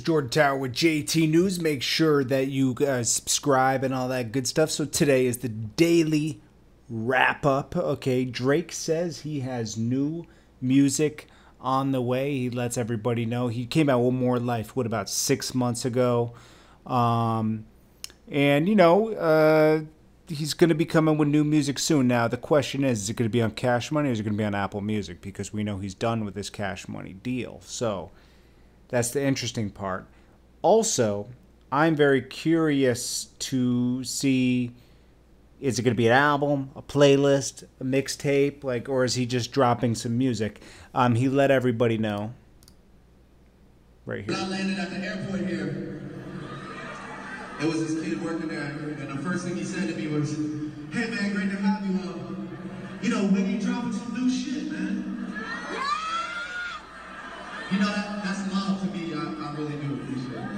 Jordan Tower with JT News. Make sure that you guys subscribe and all that good stuff. So today is the daily wrap up. Okay, Drake says he has new music on the way. He lets everybody know. He came out with More Life, about 6 months ago. And, he's going to be coming with new music soon. Now, the question is it going to be on Cash Money or is it going to be on Apple Music? Because we know he's done with this Cash Money deal. So that's the interesting part. Also, I'm very curious to see, is it going to be an album, a playlist, a mixtape, or is he just dropping some music? He let everybody know. Right here. When I landed at the airport here, there was this kid working there, and the first thing he said to me was, "Hey man, great to have you. When you dropping some new shit, man." That's love to me. I really do appreciate that.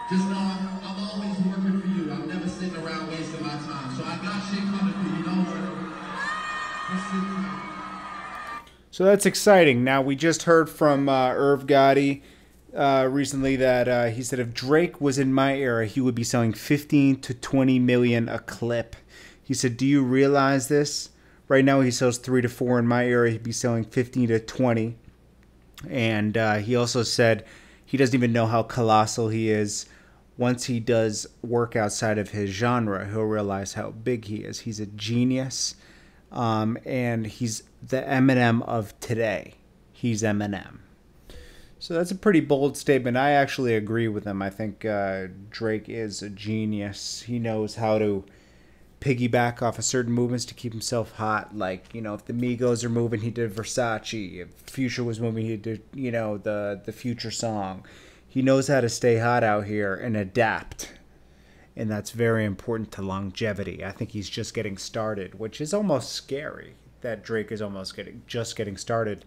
So just know I'm always working for you. I'm never sitting around wasting my time. So I got shit coming for you. Don't worry. So that's exciting. Now, we just heard from Irv Gotti recently that he said if Drake was in my era, he would be selling 15 to 20 million a clip. He said, do you realize this? Right now he sells 3 to 4. In my era, he'd be selling 15 to 20. And he also said he doesn't even know how colossal he is. Once he does work outside of his genre, he'll realize how big he is. He's a genius. And he's the Eminem of today. He's Eminem. So that's a pretty bold statement. I actually agree with him. I think Drake is a genius. He knows how to piggyback off of certain movements to keep himself hot. If the Migos are moving, he did Versace. If Future was moving, he did, the Future song. He knows how to stay hot out here and adapt. And that's very important to longevity. I think he's just getting started, which is almost scary that Drake is just getting started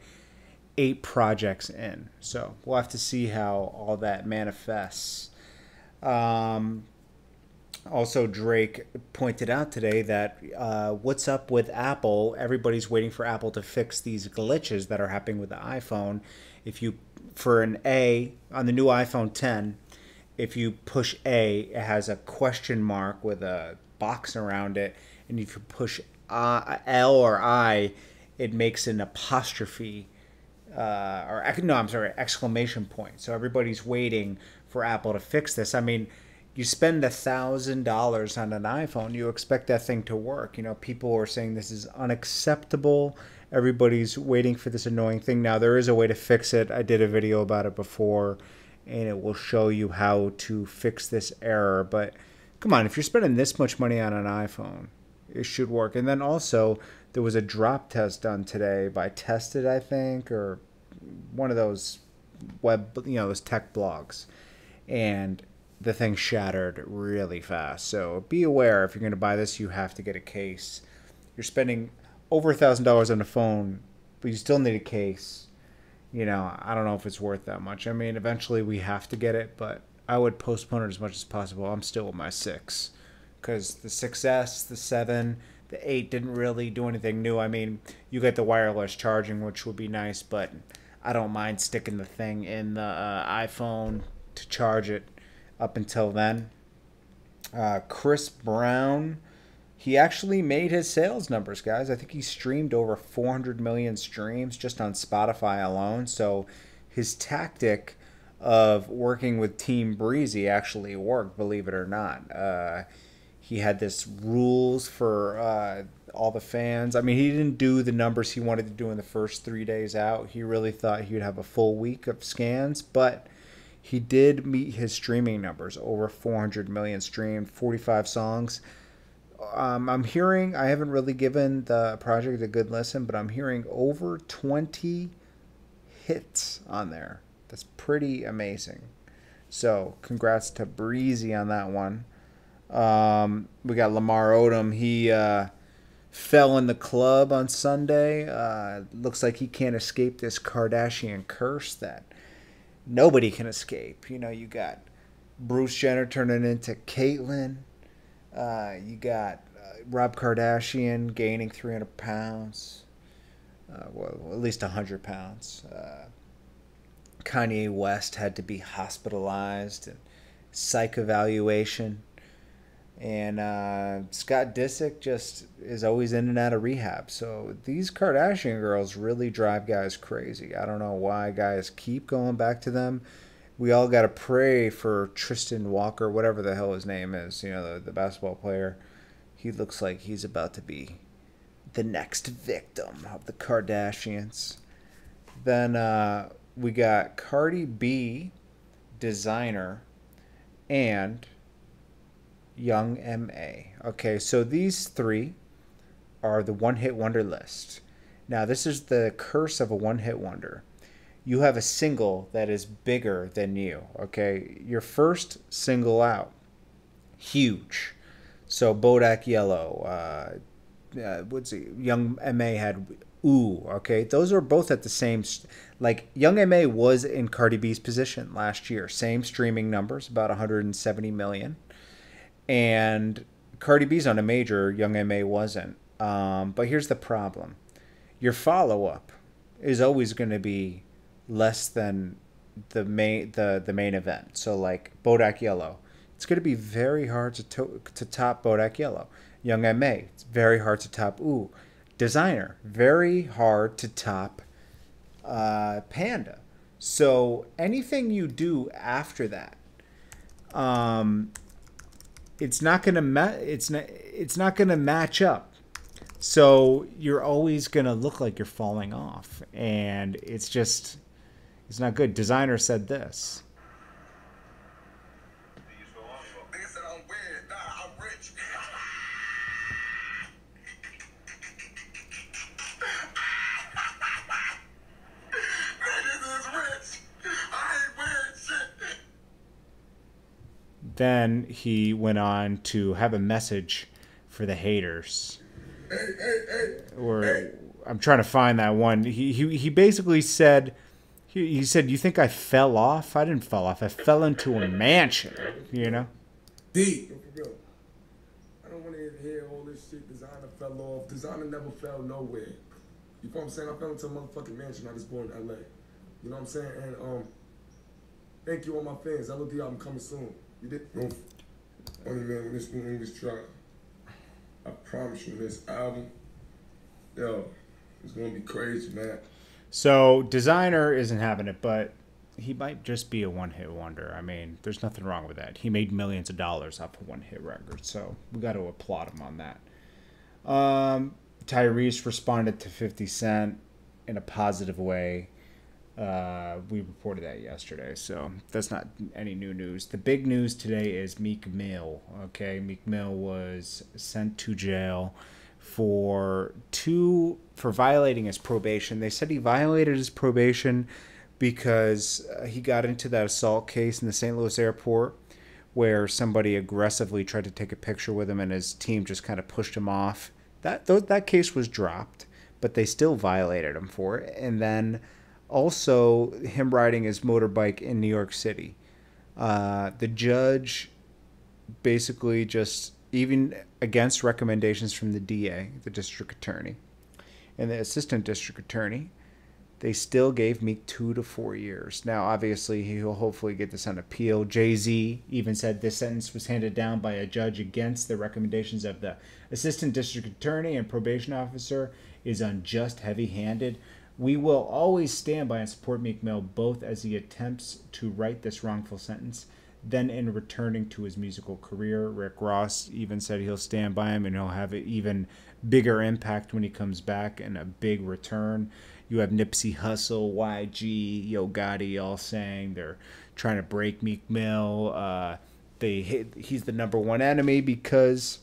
8 projects in. So we'll have to see how all that manifests. Also, Drake pointed out today that what's up with Apple? Everybody's waiting for Apple to fix these glitches that are happening with the iPhone. For an A on the new iPhone 10, if you push A, it has a question mark with a box around it. And if you push L or I, it makes an apostrophe. Exclamation point. So everybody's waiting for Apple to fix this. I mean, you spend $1,000 on an iPhone, you expect that thing to work. People are saying this is unacceptable. Everybody's waiting for this annoying thing. Now, there is a way to fix it. I did a video about it before, and it will show you how to fix this error. But come on, if you're spending this much money on an iPhone, it should work. And then also, there was a drop test done today by Tested, I think, or one of those those tech blogs. And the thing shattered really fast. So be aware, if you're going to buy this, you have to get a case. You're spending over $1,000 on a phone, but you still need a case. I don't know if it's worth that much. I mean, eventually we have to get it, but I would postpone it as much as possible. I'm still with my 6 because the 6S, the 7, the 8 didn't really do anything new. I mean, you get the wireless charging, which would be nice, but I don't mind sticking the thing in the iPhone to charge it up until then. Chris Brown, he actually made his sales numbers, guys. I think he streamed over 400 million streams just on Spotify alone. So his tactic of working with Team Breezy actually worked, believe it or not. He had this rules for all the fans. I mean, he didn't do the numbers he wanted to do in the first 3 days out. He really thought he would have a full week of scans, but he did meet his streaming numbers, over 400 million streamed, 45 songs. I'm hearing, I haven't really given the project a good listen, but I'm hearing over 20 hits on there. That's pretty amazing. So congrats to Breezy on that one. We got Lamar Odom. He fell in the club on Sunday. Looks like he can't escape this Kardashian curse that nobody can escape. You got Bruce Jenner turning into Caitlyn. You got Rob Kardashian gaining 300 pounds. Well, at least 100 pounds. Kanye West had to be hospitalized and psych evaluation. And Scott Disick just is always in and out of rehab. So these Kardashian girls really drive guys crazy. I don't know why guys keep going back to them. We all got to pray for Tristan Walker, whatever the hell his name is, the basketball player. He looks like he's about to be the next victim of the Kardashians. Then we got Cardi B, Desiigner, and Young M.A. Okay, so these three are the one-hit wonder list. Now, this is the curse of a one-hit wonder. You have a single that is bigger than you, okay? Your first single out, huge. So Bodak Yellow, Young M.A. had Ooh, okay? Those are both at the same, like, Young M.A. was in Cardi B's position last year. Same streaming numbers, about 170 million. And Cardi B's on a major, Young M.A. wasn't. But here's the problem. Your follow-up is always going to be less than the main event. So like Bodak Yellow, it's going to be very hard to top Bodak Yellow. Young M.A., it's very hard to top Ooh. Desiigner, very hard to top Panda. So anything you do after that, it's not gonna match up. So you're always gonna look like you're falling off, and it's not good. Desiigner said this. Then he went on to have a message for the haters. I'm trying to find that one. He basically said, he said, "You think I fell off? I didn't fall off. I fell into a mansion." D. I don't want to hear all this shit. Desiigner fell off. Desiigner never fell nowhere. You know what I'm saying? I fell into a motherfucking mansion. I was born in LA. You know what I'm saying? And thank you all my fans. LOD album coming soon. You did? No. Only man when this new English drop. I promise you, this album, yo, it's gonna be crazy, man. So Desiigner isn't having it, but he might just be a one-hit wonder. I mean, there's nothing wrong with that. He made millions of dollars off a one-hit record, so we got to applaud him on that. Tyrese responded to 50 Cent in a positive way. We reported that yesterday, so that's not any new news. The big news today is Meek Mill. Okay, Meek Mill was sent to jail for violating his probation. They said he violated his probation because he got into that assault case in the St. Louis airport where somebody aggressively tried to take a picture with him and his team just kind of pushed him off. That case was dropped, but they still violated him for it. And then also him riding his motorbike in New York City. The judge basically just, even against recommendations from the DA, the district attorney, and the assistant district attorney, they still gave Meek 2 to 4 years. Now, obviously, he'll hopefully get this on appeal. Jay-Z even said this sentence was handed down by a judge against the recommendations of the assistant district attorney and probation officer is unjust, heavy-handed. We will always stand by and support Meek Mill, both as he attempts to right this wrongful sentence, then in returning to his musical career. Rick Ross even said he'll stand by him and he'll have an even bigger impact when he comes back and a big return. You have Nipsey Hussle, YG, Yo Gotti all saying they're trying to break Meek Mill. He's the number one enemy because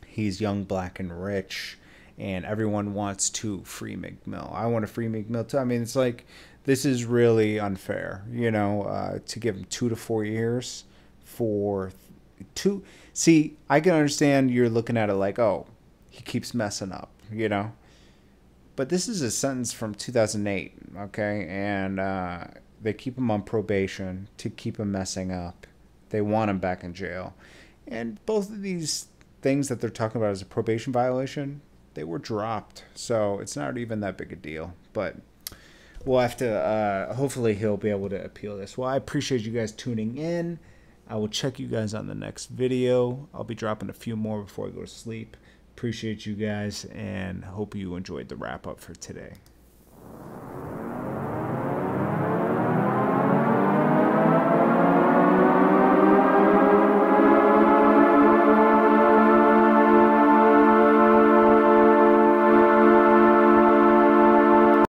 he's young, black, and rich. And everyone wants to free Meek Mill. I want to free Meek Mill too. I mean, it's like, this is really unfair, to give him 2 to 4 years for two. See, I can understand you're looking at it like, oh, he keeps messing up, But this is a sentence from 2008, okay? And they keep him on probation to keep him messing up. They want him back in jail. And both of these things that they're talking about as a probation violation, they were dropped. So it's not even that big a deal. But we'll have to, hopefully he'll be able to appeal this. Well, I appreciate you guys tuning in. I will check you guys on the next video. I'll be dropping a few more before I go to sleep. Appreciate you guys, and hope you enjoyed the wrap up for today.